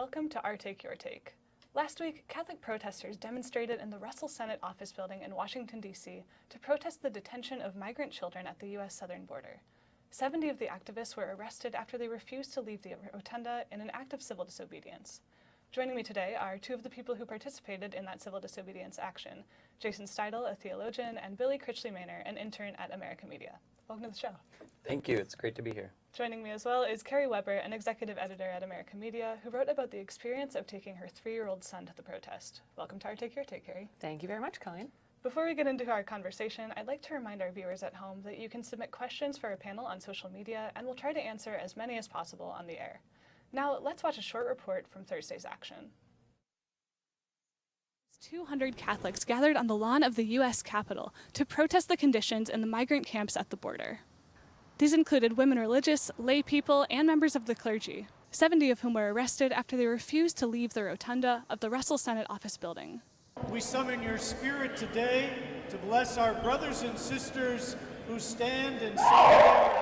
welcome to Our Take, Your Take. Last week, Catholic protesters demonstrated in the Russell Senate office building in Washington, D.C. to protest the detention of migrant children at the U.S. southern border. 70 of the activists were arrested after they refused to leave the rotunda in an act of civil disobedience. Joining me today are two of the people who participated in that civil disobedience action, Jason Steidl, a theologian, and Billy Critchley-Menor, an intern at America Media. Welcome to the show. Thank you. It's great to be here. Joining me as well is Kerry Weber, an executive editor at America Media, who wrote about the experience of taking her 3-year-old son to the protest. Welcome to Our Take, Your Take, Kerry. Thank you very much, Colleen. Before we get into our conversation, I'd like to remind our viewers at home that you can submit questions for our panel on social media, and we'll try to answer as many as possible on the air. Now, let's watch a short report from Thursday's action. 200 Catholics gathered on the lawn of the U.S. Capitol to protest the conditions in the migrant camps at the border. These included women religious, lay people, and members of the clergy, 70 of whom were arrested after they refused to leave the rotunda of the Russell Senate office building. We summon your spirit today to bless our brothers and sisters who stand in solidarity.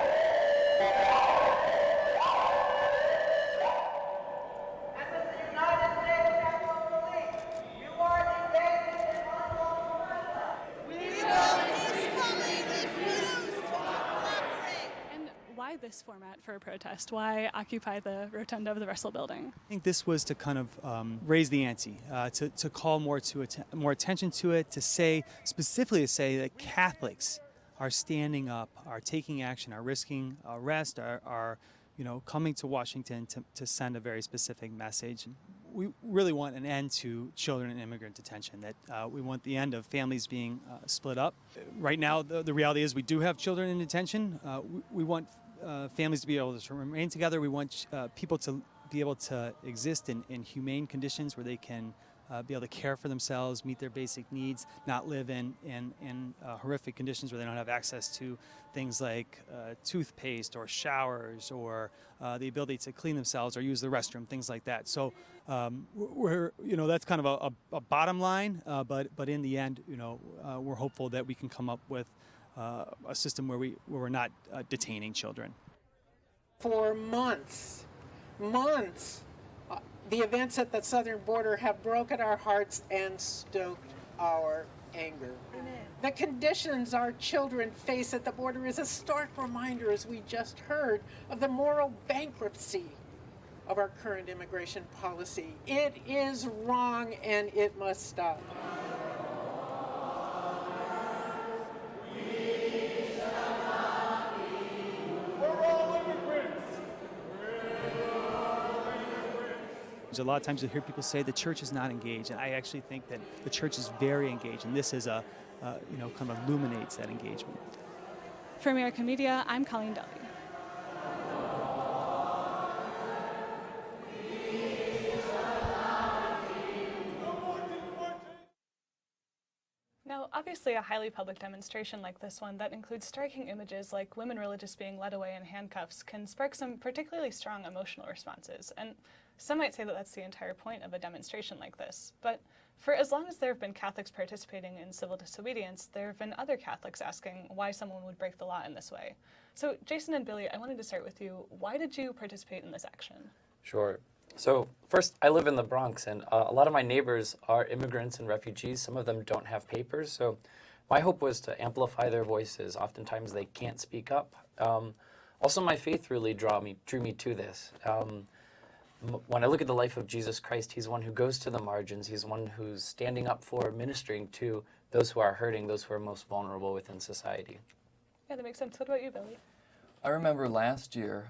This format for a protest? Why occupy the rotunda of the Russell building? I think this was to kind of raise the ante, to call more attention to it, specifically to say that Catholics are standing up, are taking action, are risking arrest, are coming to Washington to send a very specific message. We really want an end to children in immigrant detention, that we want the end of families being split up. Right now, the reality is we do have children in detention. We want families to be able to remain together. We want people to be able to exist in humane conditions where they can be able to care for themselves, meet their basic needs, not live in horrific conditions where they don't have access to things like toothpaste or showers or the ability to clean themselves or use the restroom, things like that. So that's kind of a bottom line, but in the end, we're hopeful that we can come up with a system where we're not detaining children. For months, the events at the southern border have broken our hearts and stoked our anger. Amen. The conditions our children face at the border is a stark reminder, as we just heard, of the moral bankruptcy of our current immigration policy. It is wrong and it must stop. A lot of times you hear people say the church is not engaged, and I actually think that the church is very engaged, and this is kind of illuminates that engagement. For America Media, I'm Colleen Dulle. Now, obviously, a highly public demonstration like this one that includes striking images like women religious being led away in handcuffs can spark some particularly strong emotional responses. And some might say that that's the entire point of a demonstration like this. But for as long as there have been Catholics participating in civil disobedience, there have been other Catholics asking why someone would break the law in this way. So, Jason and Billy, I wanted to start with you. Why did you participate in this action? Sure. So first, I live in the Bronx, and a lot of my neighbors are immigrants and refugees. Some of them don't have papers. So my hope was to amplify their voices. Oftentimes they can't speak up. Also, my faith really drew me to this. When I look at the life of Jesus Christ, he's one who goes to the margins. He's one who's standing up for ministering to those who are hurting, those who are most vulnerable within society. Yeah, that makes sense. What about you, Billy? I remember last year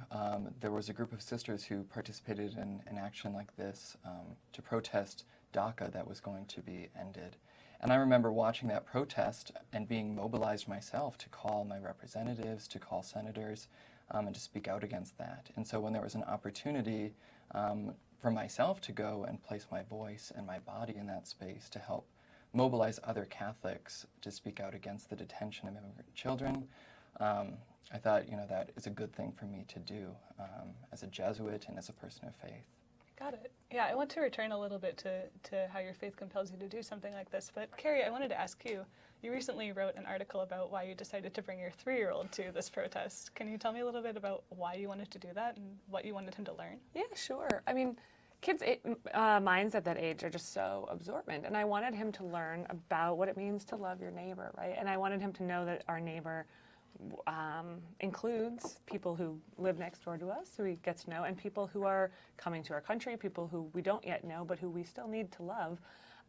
there was a group of sisters who participated in an action like this to protest DACA that was going to be ended. And I remember watching that protest and being mobilized myself to call my representatives, to call senators, and to speak out against that. And so when there was an opportunity for myself to go and place my voice and my body in that space to help mobilize other Catholics to speak out against the detention of immigrant children, I thought, that is a good thing for me to do as a Jesuit and as a person of faith. Got it. Yeah, I want to return a little bit to how your faith compels you to do something like this. But Kerry, I wanted to ask you, you recently wrote an article about why you decided to bring your 3-year-old to this protest. Can you tell me a little bit about why you wanted to do that and what you wanted him to learn? Yeah, sure. I mean, kids' minds at that age are just so absorbent, and I wanted him to learn about what it means to love your neighbor, right? And I wanted him to know that our neighbor includes people who live next door to us, who he gets to know, and people who are coming to our country, people who we don't yet know, but who we still need to love.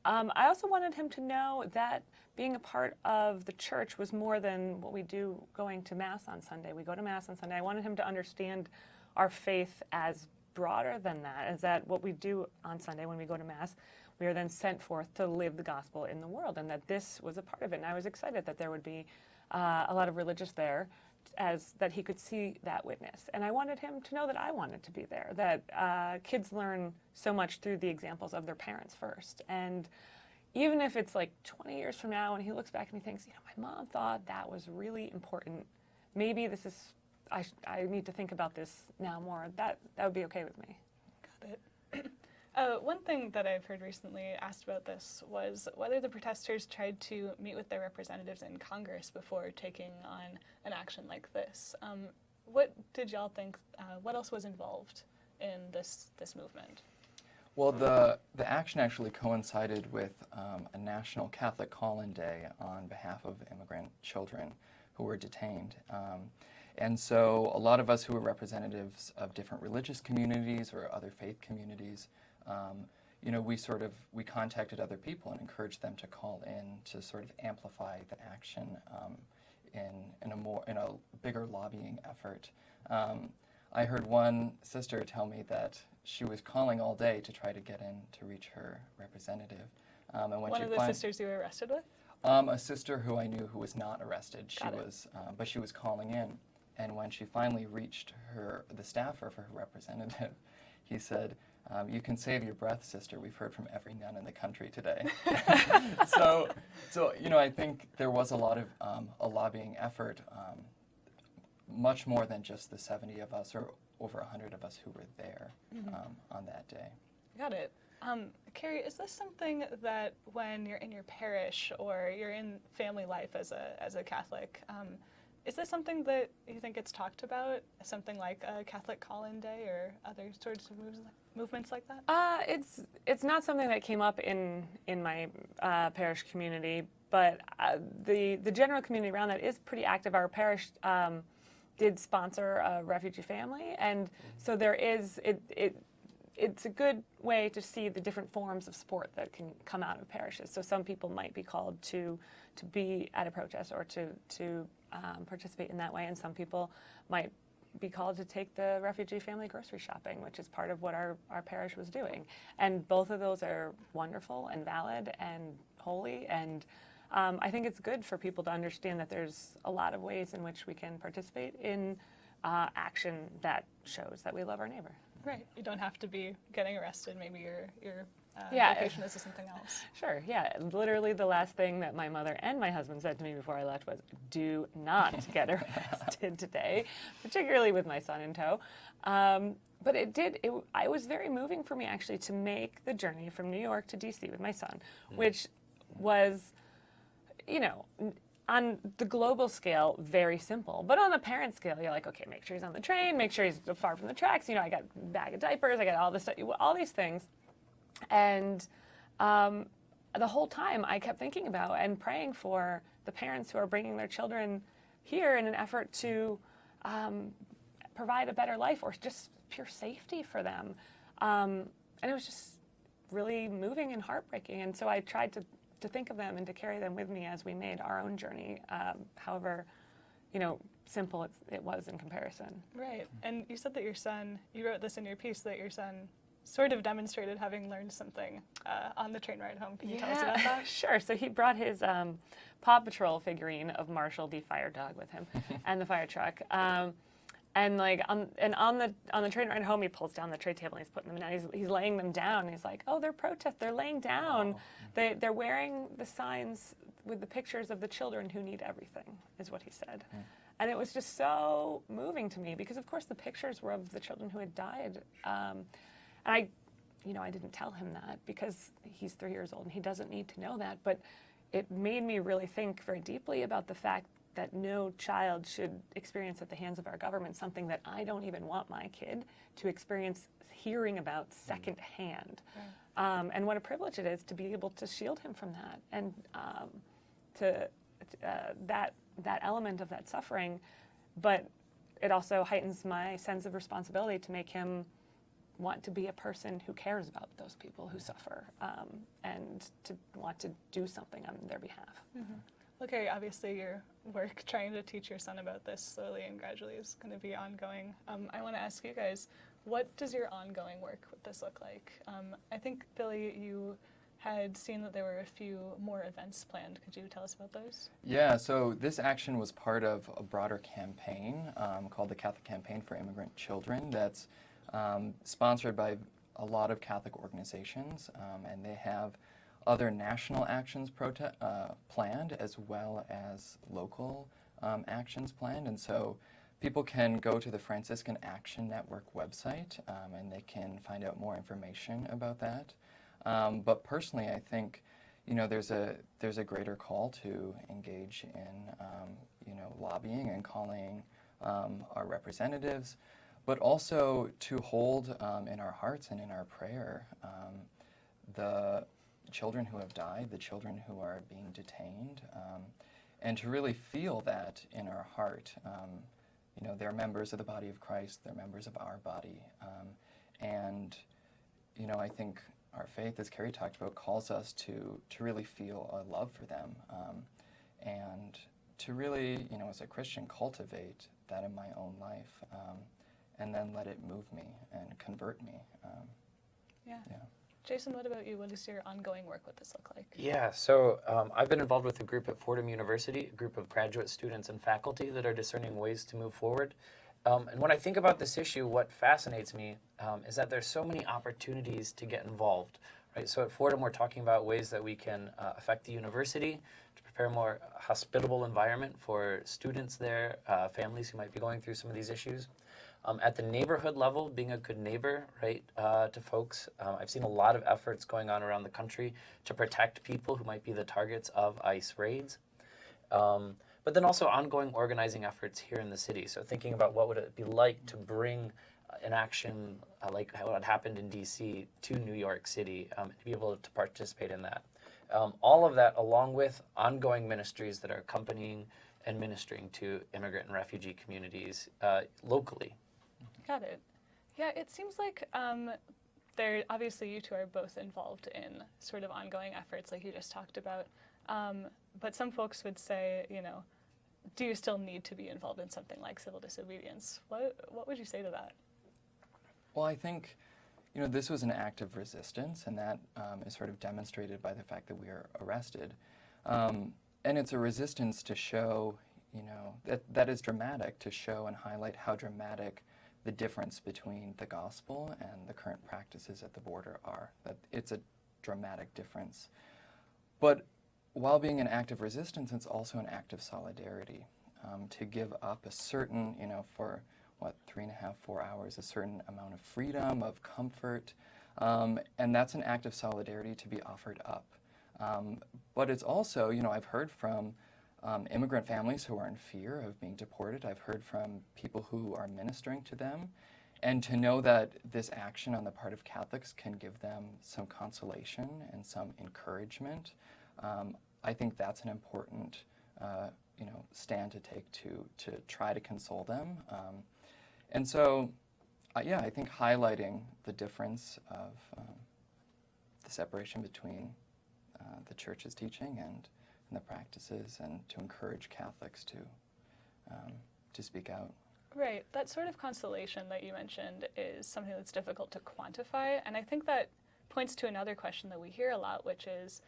I also wanted him to know that being a part of the church was more than what we do going to Mass on Sunday. We go to Mass on Sunday. I wanted him to understand our faith as broader than that, as that what we do on Sunday when we go to Mass, we are then sent forth to live the gospel in the world, and that this was a part of it. And I was excited that there would be a lot of religious there, as that he could see that witness. And I wanted him to know that I wanted to be there, that kids learn so much through the examples of their parents first. And even if it's like 20 years from now and he looks back and he thinks, my mom thought that was really important, maybe this is, I need to think about this now more, that would be okay with me. Got it. One thing that I've heard recently asked about this was whether the protesters tried to meet with their representatives in Congress before taking on an action like this. What did y'all think? What else was involved in this movement? Well, the action actually coincided with a national Catholic call-in day on behalf of immigrant children who were detained. And so a lot of us who were representatives of different religious communities or other faith communities, we contacted other people and encouraged them to call in to sort of amplify the action in a bigger lobbying effort. I heard one sister tell me that she was calling all day to try to get in to reach her representative. And when one of the sisters you were arrested with? A sister who I knew who was not arrested. But she was calling in. And when she finally reached the staffer for her representative, he said, "You can save your breath, sister. We've heard from every nun in the country today." So I think there was a lot of a lobbying effort, much more than just the 70 of us or over 100 of us who were there on that day. Got it. Kerry, is this something that when you're in your parish or you're in family life as a Catholic, is this something that you think gets talked about? Something like a Catholic call-in day or other sorts of movements like that? It's not something that came up in my parish community, but the general community around that is pretty active. Our parish did sponsor a refugee family, and so there is it's a good way to see the different forms of support that can come out of parishes. So some people might be called to be at a protest or to participate in that way, and some people might be called to take the refugee family grocery shopping, which is part of what our parish was doing. And both of those are wonderful and valid and holy, and I think it's good for people to understand that there's a lot of ways in which we can participate in action that shows that we love our neighbor. Right. You don't have to be getting arrested. Maybe your vocation is to something else. Sure, yeah. Literally the last thing that my mother and my husband said to me before I left was, "Do not get arrested today," particularly with my son in tow. But it was very moving for me actually to make the journey from New York to D.C. with my son, which was, on the global scale, very simple. But on a parent scale, you're like, okay, make sure he's on the train, make sure he's far from the tracks. I got a bag of diapers, I got all this stuff, all these things. And the whole time I kept thinking about and praying for the parents who are bringing their children here in an effort to provide a better life or just pure safety for them. And it was just really moving and heartbreaking. And so I tried to think of them and to carry them with me as we made our own journey, however, simple it was in comparison. Right. And you said that you wrote this in your piece, that your son sort of demonstrated having learned something on the train ride home. Can you tell us about that? Sure. So he brought his Paw Patrol figurine of Marshall the fire dog with him and the fire truck. And on the train ride home, he pulls down the tray table and he's putting them down. He's laying them down. He's like, "Oh, they're protest. They're laying down. Wow. They're wearing the signs with the pictures of the children who need everything," is what he said. And it was just so moving to me because, of course, the pictures were of the children who had died. And I didn't tell him that because he's 3 years old and he doesn't need to know that. But it made me really think very deeply about the fact that no child should experience at the hands of our government something that I don't even want my kid to experience hearing about secondhand. Right. And what a privilege it is to be able to shield him from that, and that element of that suffering. But it also heightens my sense of responsibility to make him want to be a person who cares about those people who suffer, and to want to do something on their behalf. Mm-hmm. Well, Kerry, obviously your work trying to teach your son about this slowly and gradually is going to be ongoing. I want to ask you guys, what does your ongoing work with this look like? I think, Billy, you had seen that there were a few more events planned. Could you tell us about those? Yeah, so this action was part of a broader campaign called the Catholic Campaign for Immigrant Children that's sponsored by a lot of Catholic organizations, and they have other national actions planned as well as local actions planned. And so people can go to the Franciscan Action Network website and they can find out more information about that. But personally, I think, there's a greater call to engage in, lobbying and calling our representatives, but also to hold in our hearts and in our prayer the children who have died, the children who are being detained, and to really feel that in our heart. They're members of the body of Christ, they're members of our body, and I think our faith, as Kerry talked about, calls us to really feel a love for them, and to really, as a Christian, cultivate that in my own life, and then let it move me and convert me. Yeah. Jason, what about you? What does your ongoing work with this look like? Yeah, so I've been involved with a group at Fordham University, a group of graduate students and faculty that are discerning ways to move forward. And when I think about this issue, what fascinates me is that there's so many opportunities to get involved, right? So at Fordham, we're talking about ways that we can affect the university to prepare a more hospitable environment for students there, families who might be going through some of these issues. At the neighborhood level, being a good neighbor, right, to folks. I've seen a lot of efforts going on around the country to protect people who might be the targets of ICE raids. But then also ongoing organizing efforts here in the city. So thinking about what would it be like to bring an action like what happened in D.C. to New York City, and to be able to participate in that. All of that along with ongoing ministries that are accompanying and ministering to immigrant and refugee communities locally. Got it. Yeah, it seems like obviously you two are both involved in sort of ongoing efforts like you just talked about. But some folks would say, do you still need to be involved in something like civil disobedience? What would you say to that? Well, I think, this was an act of resistance, and that is sort of demonstrated by the fact that we are arrested. And it's a resistance to show, that is dramatic, to show and highlight how dramatic the difference between the gospel and the current practices at the border are. That it's a dramatic difference. But while being an act of resistance, it's also an act of solidarity. To give up a certain, for 3.5, 4 hours, a certain amount of freedom, of comfort, and that's an act of solidarity to be offered up. But it's also, I've heard from immigrant families who are in fear of being deported. I've heard from people who are ministering to them. And to know that this action on the part of Catholics can give them some consolation and some encouragement, I think that's an important stand to take to try to console them. And so, I think highlighting the difference of the separation between the Church's teaching and the practices, and to encourage Catholics to speak out. Right. That sort of consolation that you mentioned is something that's difficult to quantify, and I think that points to another question that we hear a lot, which is,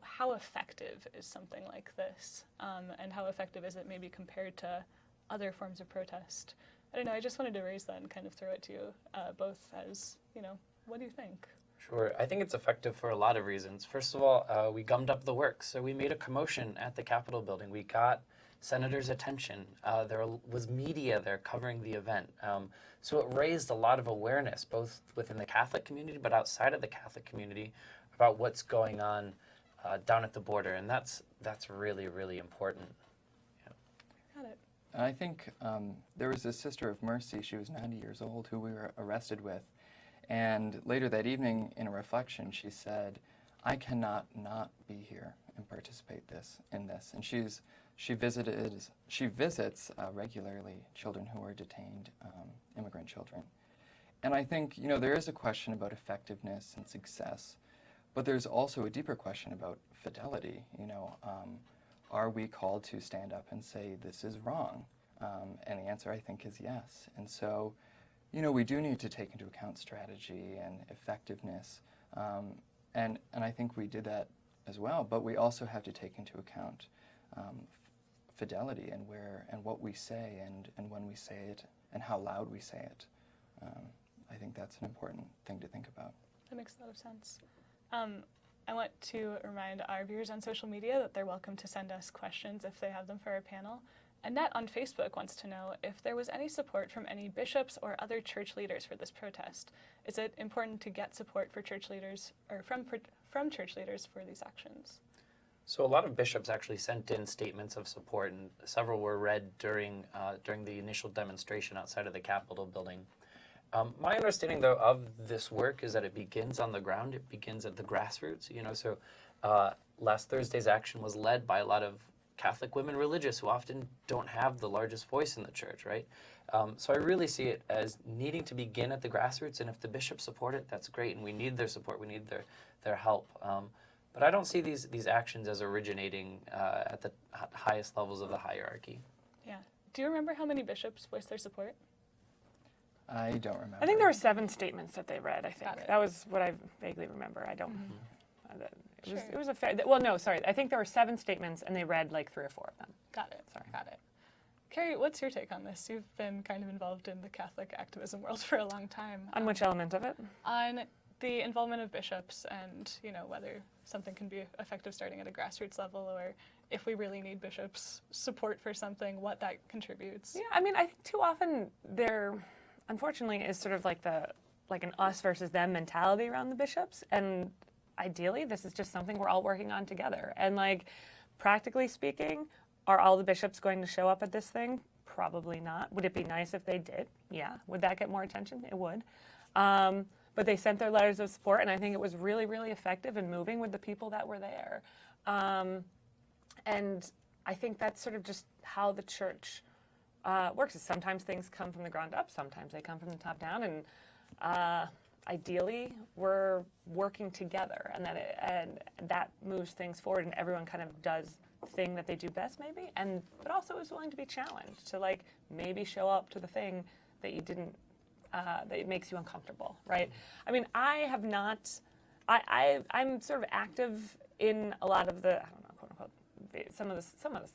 how effective is something like this, and how effective is it maybe compared to other forms of protest? I don't know, I just wanted to raise that and kind of throw it to you both as, what do you think? Sure. I think it's effective for a lot of reasons. First of all, we gummed up the works. So we made a commotion at the Capitol building. We got senators' attention. There was media there covering the event. So it raised a lot of awareness, both within the Catholic community, but outside of the Catholic community, about what's going on down at the border, and that's really, really important. Got it. And I think there was a Sister of Mercy, she was 90 years old, who we were arrested with. And later that evening, in a reflection, she said, I cannot not be here and participate in this. And she visits regularly children who are detained, immigrant children. And I think, there is a question about effectiveness and success, but there's also a deeper question about fidelity. Are we called to stand up and say this is wrong? And the answer, I think, is yes. And so, we do need to take into account strategy and effectiveness. And I think we did that as well, but we also have to take into account fidelity and what we say and when we say it and how loud we say it. I think that's an important thing to think about. That makes a lot of sense. I want to remind our viewers on social media that they're welcome to send us questions if they have them for our panel. Annette on Facebook wants to know if there was any support from any bishops or other church leaders for this protest. Is it important to get support for church leaders or from church leaders for these actions? So a lot of bishops actually sent in statements of support, and several were read during the initial demonstration outside of the Capitol building. My understanding, though, of this work is that it begins on the ground. It begins at the grassroots. So last Thursday's action was led by a lot of Catholic women religious who often don't have the largest voice in the church, right? So I really see it as needing to begin at the grassroots, and if the bishops support it, that's great, and we need their support, we need their help. But I don't see these actions as originating at the highest levels of the hierarchy. Yeah. Do you remember how many bishops voiced their support? I don't remember. I think there were 7 statements that they read, I think. Got it. That was what I vaguely remember. I don't... Sure. It was a fair... Well, no, sorry. I think there were 7 statements, and they read like 3 or 4 of them. Got it. Sorry. Got it. Carrie, what's your take on this? You've been kind of involved in the Catholic activism world for a long time. On which element of it? On the involvement of bishops and, whether something can be effective starting at a grassroots level, or if we really need bishops' support for something, what that contributes. Yeah, I mean, I think too often there, unfortunately, is sort of like an us versus them mentality around the bishops. And ideally, this is just something we're all working on together. And practically speaking, are all the bishops going to show up at this thing? Probably not. Would it be nice if they did? Yeah. Would that get more attention? It would. But they sent their letters of support, and I think it was really, really effective in moving with the people that were there. And I think that's sort of just how the church works. Is sometimes things come from the ground up, sometimes they come from the top down, and ideally we're working together, and that moves things forward, and everyone kind of does the thing that they do best, maybe, but also is willing to be challenged to maybe show up to the thing that you didn't. That it makes you uncomfortable, right? I mean, I have not. I'm sort of active in a lot of the, I don't know, quote unquote, some of the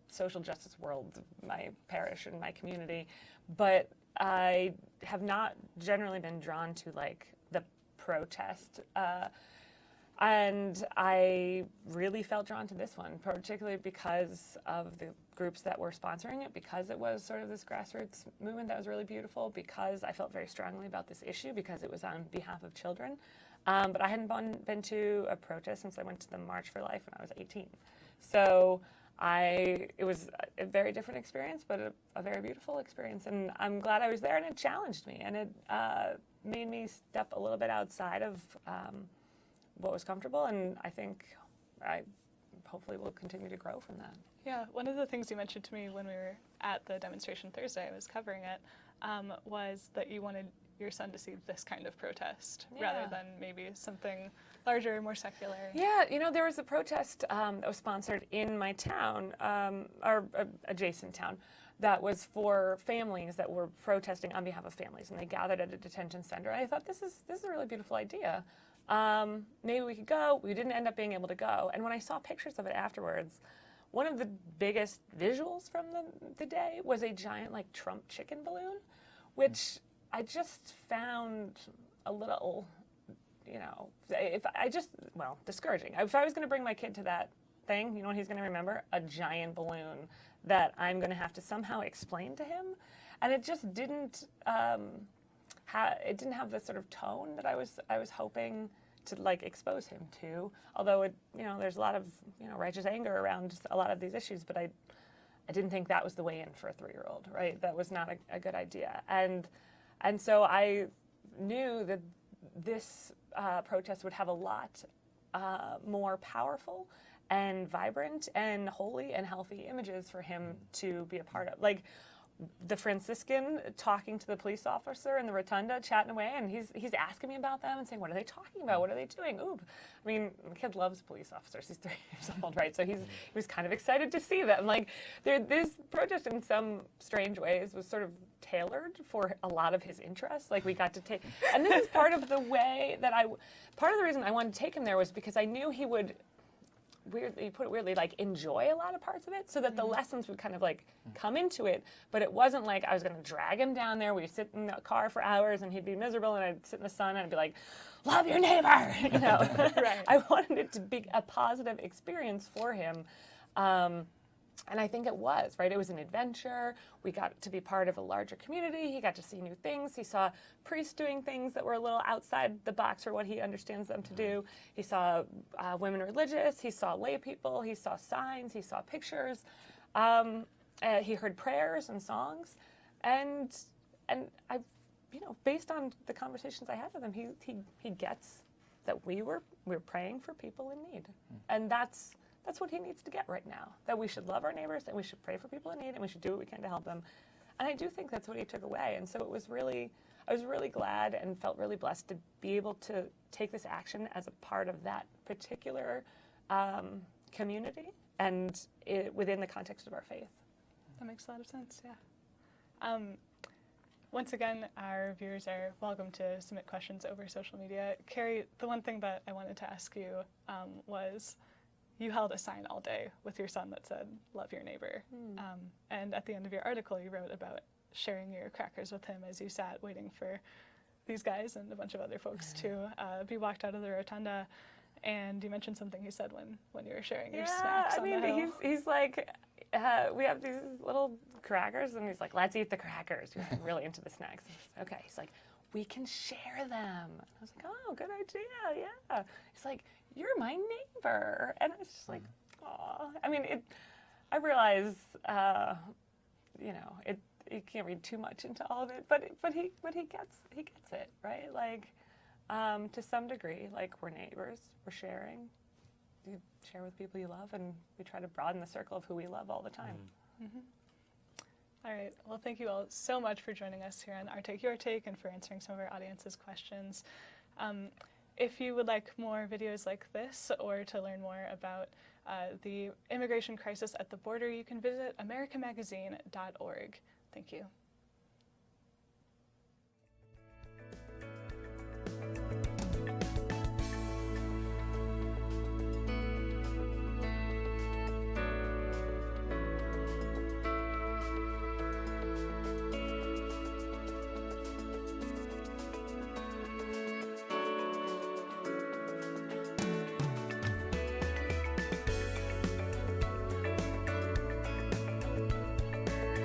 social justice worlds of my parish and my community, but I have not generally been drawn to the protest. And I really felt drawn to this one, particularly because of the groups that were sponsoring it, because it was sort of this grassroots movement that was really beautiful, because I felt very strongly about this issue, because it was on behalf of children. But I hadn't been to a protest since I went to the March for Life when I was 18. So it was a very different experience, but a very beautiful experience. And I'm glad I was there, and it challenged me, and it made me step a little bit outside of what was comfortable, and I think I hopefully will continue to grow from that. Yeah, one of the things you mentioned to me when we were at the demonstration Thursday, I was covering it, was that you wanted your son to see this kind of protest rather than maybe something larger, more secular. Yeah, there was a protest that was sponsored in my town, or adjacent town, that was for families that were protesting on behalf of families, and they gathered at a detention center. I thought, this is a really beautiful idea. Maybe we could go. We didn't end up being able to go. And when I saw pictures of it afterwards, one of the biggest visuals from the day was a giant Trump chicken balloon, which I just found a little, discouraging. If I was going to bring my kid to that thing, you know what he's going to remember? A giant balloon that I'm going to have to somehow explain to him. And it just didn't, it didn't have the sort of tone that I was hoping to like expose him to. Although it, there's a lot of righteous anger around a lot of these issues, but I didn't think that was the way in for a 3-year-old, right? That was not a good idea. And so I knew that this protest would have a lot more powerful and vibrant and holy and healthy images for him to be a part of. Like the Franciscan talking to the police officer in the rotunda, chatting away, and he's asking me about them and saying, what are they talking about? What are they doing? Ooh, I mean, the kid loves police officers. He's 3 years old, right? So he was kind of excited to see them. Like this protest in some strange ways was sort of tailored for a lot of his interests. Like we got to take, and this is part of the way that part of the reason I wanted to take him there was because I knew he would, you put it weirdly, like enjoy a lot of parts of it, so that the lessons would kind of like come into it, but it wasn't like I was going to drag him down there. We'd sit in the car for hours and he'd be miserable, and I'd sit in the sun and I'd be like, love your neighbor, Right. I wanted it to be a positive experience for him. And I think it was, right? It was an adventure. We got to be part of a larger community. He got to see new things. He saw priests doing things that were a little outside the box for what he understands them to do. He saw women religious. He saw lay people. He saw signs. He saw pictures. He heard prayers and songs. And I, based on the conversations I had with him, he gets that we were praying for people in need. And that's what he needs to get right now, that we should love our neighbors, and we should pray for people in need, and we should do what we can to help them. And I do think that's what he took away. And so I was really glad and felt really blessed to be able to take this action as a part of that particular community and within the context of our faith. That makes a lot of sense, yeah. Once again, our viewers are welcome to submit questions over social media. Kerry, the one thing that I wanted to ask you was, you held a sign all day with your son that said, love your neighbor. And at the end of your article, you wrote about sharing your crackers with him as you sat waiting for these guys and a bunch of other folks to be walked out of the rotunda. And you mentioned something he said when you were sharing your snacks on the hill. He's like, we have these little crackers, and he's like, let's eat the crackers. We're really into the snacks. Okay, he's like, we can share them. I was like, oh, good idea, yeah. He's like, you're my neighbor. And I was just like, aw. I mean, I realize, you can't read too much into all of it, but he gets it, right? Like, to some degree, like, we're neighbors, we're sharing. You share with people you love, and we try to broaden the circle of who we love all the time. All right. Well, thank you all so much for joining us here on Our Take, Your Take, and for answering some of our audience's questions. If you would like more videos like this, or to learn more about the immigration crisis at the border, you can visit americamagazine.org. Thank you.